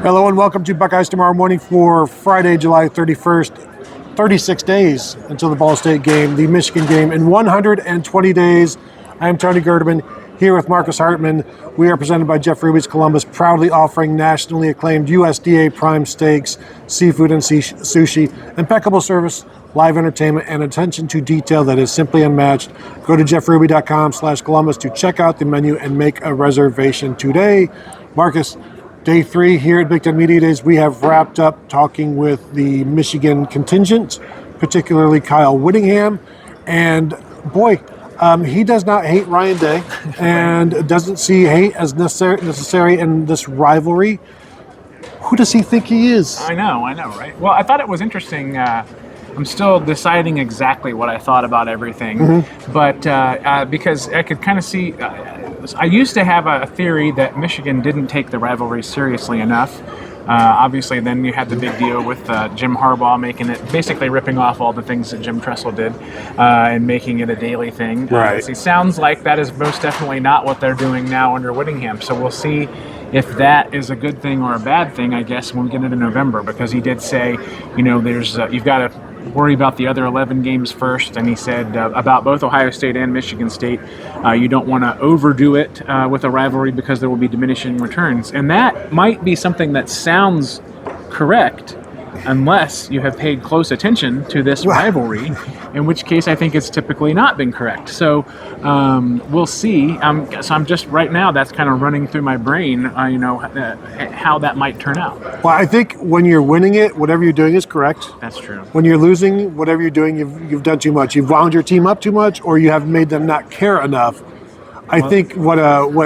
Hello and welcome to Buckeyes Tomorrow Morning for Friday, July 31st. 36 days until the Ball State game, the Michigan game. In 120 days, I am Tony Gerdeman here with Marcus Hartman. We are presented by Jeff Ruby's Columbus, proudly offering nationally acclaimed USDA prime steaks, seafood and sushi, impeccable service, live entertainment, and attention to detail that is simply unmatched. Go to jeffruby.com/Columbus to check out the menu and make a reservation today. Marcus, Day 3 here at Big Ten Media Days, we have wrapped up talking with the Michigan contingent, particularly Kyle Whittingham. And boy, he does not hate Ryan Day and doesn't see hate as necessary in this rivalry. Who does he think he is? I know, right? Well, I thought it was interesting. I'm still deciding exactly what I thought about everything, but because I could kind of see, I used to have a theory that Michigan didn't take the rivalry seriously enough. Obviously, then you had the big deal with Jim Harbaugh making it, basically ripping off all the things that Jim Tressel did and making it a daily thing. Right. It sounds like that is most definitely not what they're doing now under Whittingham. So we'll see if that is a good thing or a bad thing, I guess, when we get into November, because he did say, there's you've got to worry about the other 11 games first, and he said about both Ohio State and Michigan State, you don't want to overdo it with a rivalry because there will be diminishing returns. And that might be something that sounds correct unless you have paid close attention to this rivalry, in which case I think it's typically not been correct. So we'll see. So I'm just right now, that's kind of running through my brain, how that might turn out. Well, I think when you're winning it, whatever you're doing is correct. That's true. When you're losing, whatever you're doing, you've done too much. You've wound your team up too much, or you have made them not care enough. I think what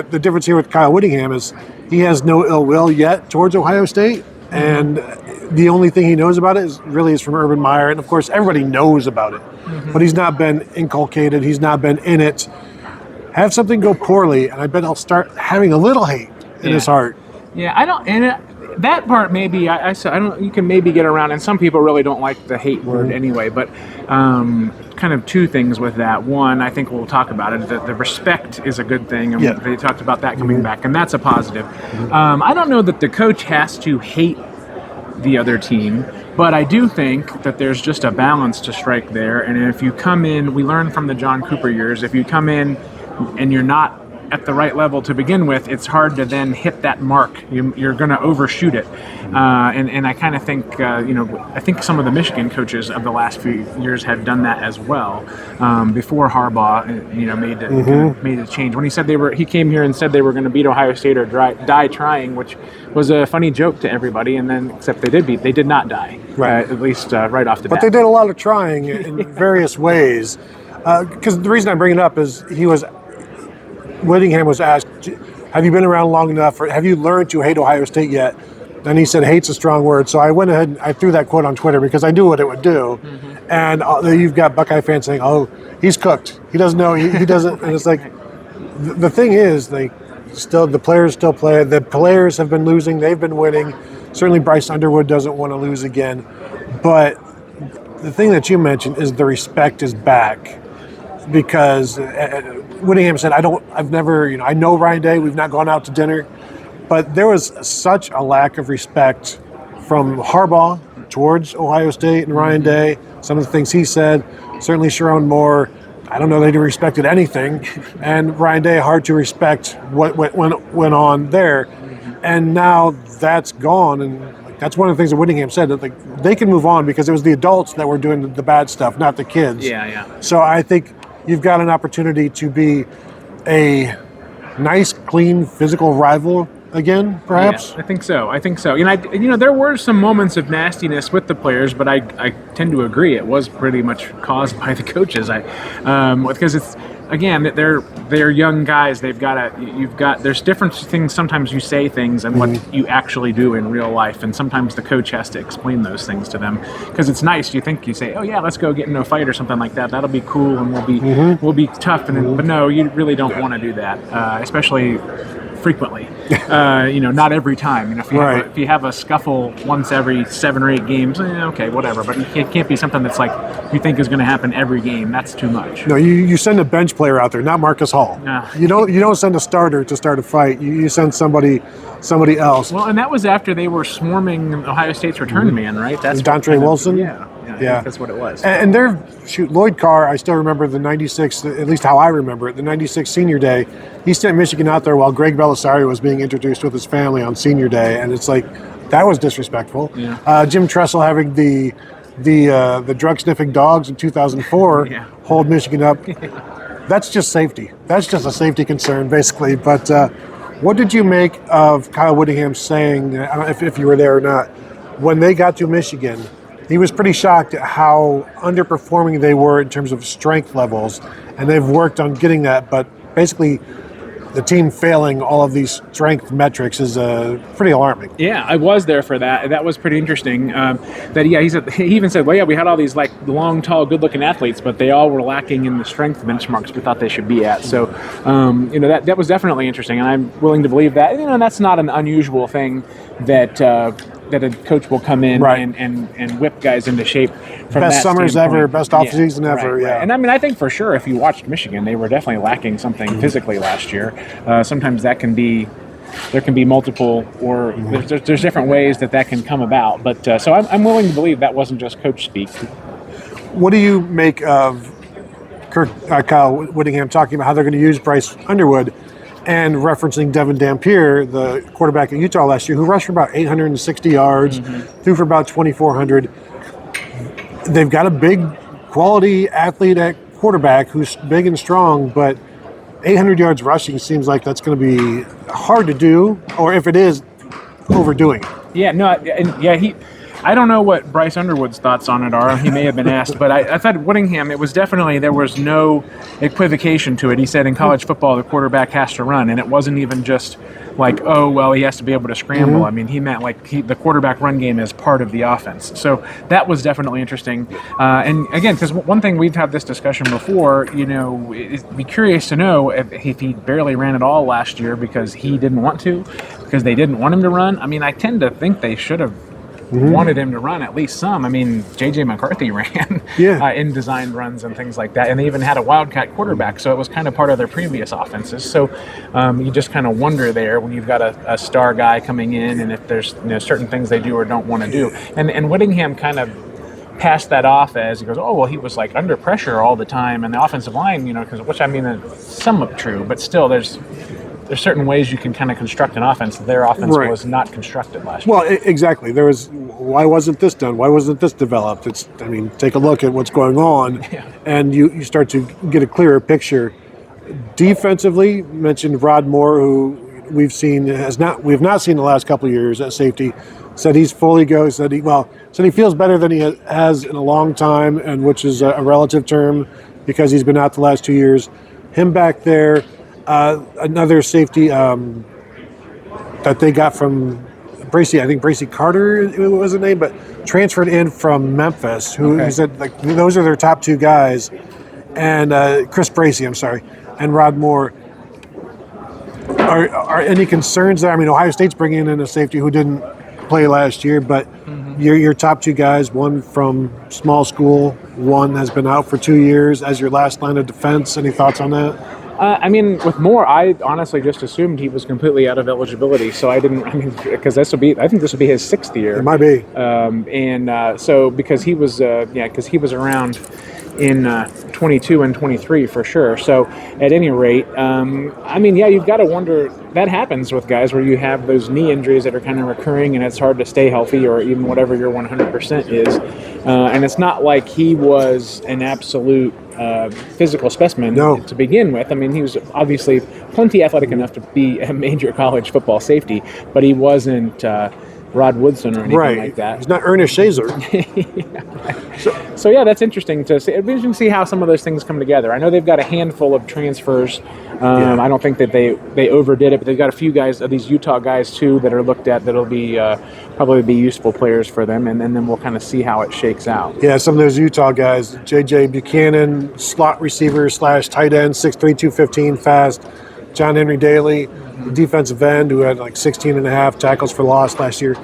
the difference here with Kyle Whittingham is he has no ill will yet towards Ohio State, and the only thing he knows about it is from Urban Meyer, and of course everybody knows about it, but he's not been inculcated, he's not been in it. Have something go poorly, and I bet I'll start having a little hate in his heart. Yeah, I don't, and that part maybe I don't. You can maybe get around, and some people really don't like the hate word anyway. But kind of two things with that. One, I think we'll talk about it. The respect is a good thing, and they talked about that coming back, and that's a positive. I don't know that the coach has to hate the other team, but I do think that there's just a balance to strike there. And if you come in, we learned from the John Cooper years, if you come in and you're not at the right level to begin with, it's hard to then hit that mark. You're going to overshoot it. And I kind of think, I think some of the Michigan coaches of the last few years have done that as well. Before Harbaugh, made a change. When he came here and said they were going to beat Ohio State or die trying, which was a funny joke to everybody. And then, except they did not die, right? At least right off the bat. But they did a lot of trying in various ways. Because the reason I bring it up is Whittingham was asked, have you been around long enough, or have you learned to hate Ohio State yet? And he said, hate's a strong word. So I went ahead and I threw that quote on Twitter because I knew what it would do. And you've got Buckeye fans saying, oh, he's cooked. He doesn't know. He doesn't. And it's like, the thing is, the players still play. The players have been losing. They've been winning. Certainly Bryce Underwood doesn't want to lose again. But the thing that you mentioned is the respect is back. Because Whittingham said, I know Ryan Day, we've not gone out to dinner, but there was such a lack of respect from Harbaugh towards Ohio State and Ryan Day. Some of the things he said, certainly Sharon Moore, I don't know that he respected anything, and Ryan Day, hard to respect what went on there. And now that's gone, and that's one of the things that Whittingham said, that they can move on because it was the adults that were doing the bad stuff, not the kids. Yeah. So I think you've got an opportunity to be a nice, clean, physical rival again, perhaps? Yeah, I think so. And there were some moments of nastiness with the players, but I tend to agree it was pretty much caused by the coaches. Because it's, again, they're young guys. There's different things. Sometimes you say things and what you actually do in real life, and sometimes the coach has to explain those things to them because it's nice. You say, oh yeah, let's go get into a fight or something like that. That'll be cool and we'll be tough. But no, you really don't want to do that, especially frequently. Not every time. If you have a scuffle once every 7 or 8 games, okay, whatever. But it can't be something that's like you think is going to happen every game. That's too much. No, you send a bench player out there, not Marcus Hall. No. You don't send a starter to start a fight. You send somebody else. Well, and that was after they were swarming Ohio State's return man, right? That's Dontre Wilson. Yeah, that's what it was. And Lloyd Carr, I still remember the 96, at least how I remember it, the 96 senior day. He sent Michigan out there while Greg Belisario was being introduced with his family on senior day. And it's like, that was disrespectful. Yeah. Jim Tressel having the drug sniffing dogs in 2004 hold Michigan up. That's just safety. That's just a safety concern, basically. But what did you make of Kyle Whittingham saying, I don't know if you were there or not, when they got to Michigan, he was pretty shocked at how underperforming they were in terms of strength levels, and they've worked on getting that, but basically the team failing all of these strength metrics is pretty alarming. Yeah, I was there for that. That was pretty interesting. He even said, we had all these like long, tall, good-looking athletes, but they all were lacking in the strength benchmarks we thought they should be at. So, that was definitely interesting, and I'm willing to believe that. That's not an unusual thing that a coach will come in and whip guys into shape. From best that summers standpoint. ever, best off season ever. Right. Yeah, And I think for sure, if you watched Michigan, they were definitely lacking something physically last year. Sometimes there can be multiple, or there's different ways that can come about. But so I'm willing to believe that wasn't just coach speak. What do you make of Kyle Whittingham talking about how they're going to use Bryce Underwood, and referencing Devin Dampier, the quarterback at Utah last year, who rushed for about 860 yards, threw for about 2,400. They've got a big quality athlete at quarterback who's big and strong, but 800 yards rushing seems like that's going to be hard to do, or if it is, overdoing it. Yeah, no, I don't know what Bryce Underwood's thoughts on it are. He may have been asked, but I thought Whittingham, it was definitely, there was no equivocation to it. He said in college football, the quarterback has to run, and it wasn't even just like, he has to be able to scramble. I mean, he meant like the quarterback run game is part of the offense. So that was definitely interesting. And again, because one thing we've had this discussion before, it'd be curious to know if he barely ran at all last year because he didn't want to, because they didn't want him to run. I mean, I tend to think they should have wanted him to run at least some. I mean, J.J. McCarthy ran in designed runs and things like that, and they even had a wildcat quarterback, so it was kind of part of their previous offenses. So you just kind of wonder there when you've got a star guy coming in, and if there's certain things they do or don't want to do. And Whittingham kind of passed that off as he goes, he was like under pressure all the time, and the offensive line, which I mean, is somewhat true, but still there's certain ways you can kind of construct an offense. Their offense was not constructed last year. Well, exactly. Why wasn't this done? Why wasn't this developed? Take a look at what's going on, and you start to get a clearer picture. Defensively, mentioned Rod Moore, who we've not seen the last couple of years at safety. Said he's fully go. Said he feels better than he has in a long time, and which is a relative term because he's been out the last 2 years. Him back there. Another safety that they got from Bracey, I think Bracey Carter was the name, but transferred in from Memphis, who said those are their top 2 guys, and Chris Bracey, and Rod Moore. Are any concerns there? I mean, Ohio State's bringing in a safety who didn't play last year, but your top 2 guys, one from small school, one has been out for 2 years as your last line of defense. Any thoughts on that? With Moore, I honestly just assumed he was completely out of eligibility, so I didn't. Because I think this will be his 6th year. It might be. So because he was, around in 22 and 23 for sure. So at any rate, you've got to wonder. That happens with guys where you have those knee injuries that are kind of recurring, and it's hard to stay healthy, or even whatever your 100% is. And it's not like he was an absolute physical specimen to begin with. I mean, he was obviously plenty athletic enough to be a major college football safety, but he wasn't Rod Woodson or anything like that. He's not Ernest Shazer. So that's interesting to see. It'd be interesting to see how some of those things come together. I know they've got a handful of transfers. I don't think that they overdid it, but they've got a few guys, these Utah guys too, that are looked at that'll be probably be useful players for them, and then we'll kind of see how it shakes out. Yeah, some of those Utah guys, J.J. Buchanan, slot receiver / tight end, 6'3", 215, fast. John Henry Daly, the defensive end who had like 16 and a half tackles for loss last year.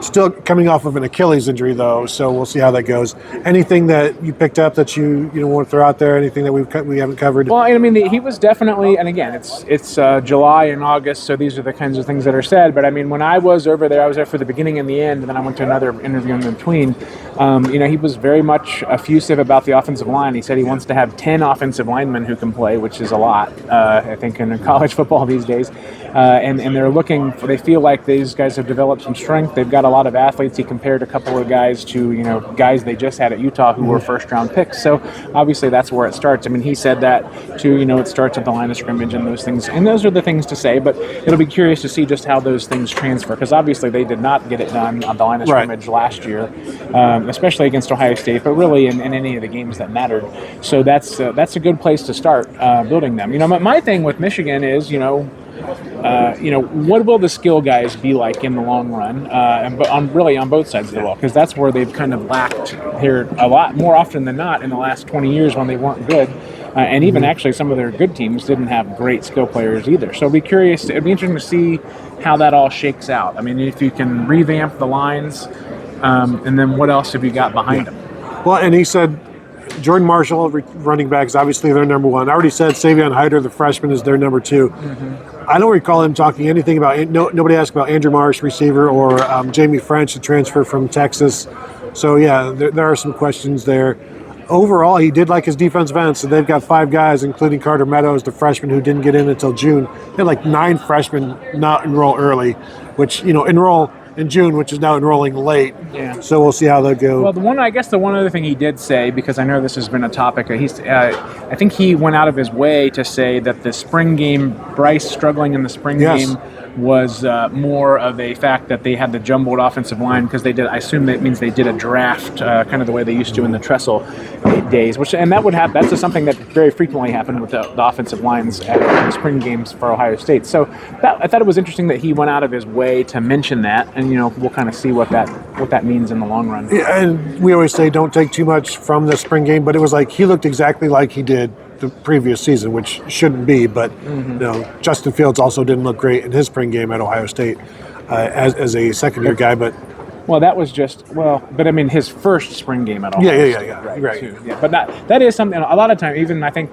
Still coming off of an Achilles injury, though, so we'll see how that goes. Anything that you picked up that you want to throw out there? Anything that we haven't covered? Well, I mean, he was definitely, and again, it's July and August, so these are the kinds of things that are said. But I mean, when I was over there, I was there for the beginning and the end, and then I went to another interview in between. He was very much effusive about the offensive line. He said he wants to have 10 offensive linemen who can play, which is a lot, I think, in college football these days. And they're looking for, they feel like these guys have developed some strength. They've got a lot of athletes. He compared a couple of guys to, guys they just had at Utah who were first-round picks. So obviously that's where it starts. I mean, he said that too, it starts at the line of scrimmage and those things. And those are the things to say, but it'll be curious to see just how those things transfer, because obviously they did not get it done on the line of scrimmage last year, especially against Ohio State, but really in any of the games that mattered. So that's a good place to start building them. My thing with Michigan is, what will the skill guys be like in the long run, but on both sides of the ball, because that's where they've kind of lacked here a lot more often than not in the last 20 years when they weren't good. And even actually some of their good teams didn't have great skill players either. So it'd be interesting to see how that all shakes out. I mean, if you can revamp the lines, and then what else have you got behind them? Well, and he said Jordan Marshall, running back, is obviously their number one. I already said Savion Hyder, the freshman, is their number two. I don't recall him talking anything about, nobody asked about Andrew Marsh, receiver, or Jamie French, the transfer from Texas. So, yeah, there are some questions there. Overall, he did like his defensive ends, so they've got 5 guys, including Carter Meadows, the freshman who didn't get in until June. They had like 9 freshmen not enroll early, which, enroll in June, which is now enrolling late. Yeah. So we'll see how that goes. Well, the one other thing he did say, because I know this has been a topic, I think he went out of his way to say that the spring game, Bryce struggling in the spring game, was more of a fact that they had the jumbled offensive line because they did. I assume that means they did a draft, kind of the way they used to in the Tressel days. That's just something that very frequently happened with the offensive lines at the spring games for Ohio State. So I thought it was interesting that he went out of his way to mention that, and we'll kind of see what that means in the long run. Yeah, and we always say don't take too much from the spring game, but it was like he looked exactly like he did the previous season, which shouldn't be, but Justin Fields also didn't look great in his spring game at Ohio State as a second-year guy, but that was but I mean his first spring game at Ohio State, right. Too. Yeah, but that is something. A lot of time, even I think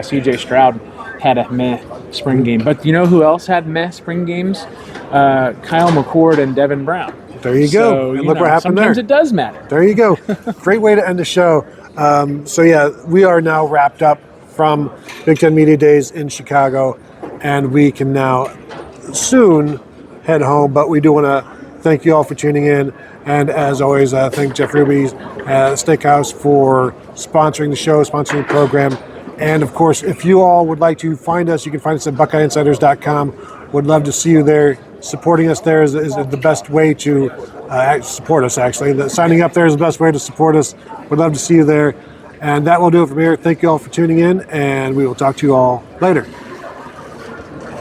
C.J. Stroud had a meh spring game, but who else had meh spring games? Kyle McCord and Devin Brown. There you go. And look what happened there. Sometimes it does matter. There you go. Great way to end the show. We are now wrapped up from Big Ten Media Days in Chicago, and we can now soon head home. But we do want to thank you all for tuning in, and as always, thank Jeff Ruby's Steakhouse for sponsoring the show, sponsoring the program. And of course, if you all would like to find us, you can find us at BuckeyeInsiders.com. Would love to see you there. Supporting us there is the best way to support us, actually. Signing up there is the best way to support us. Would love to see you there. And that will do it from here. Thank you all for tuning in, and we will talk to you all later.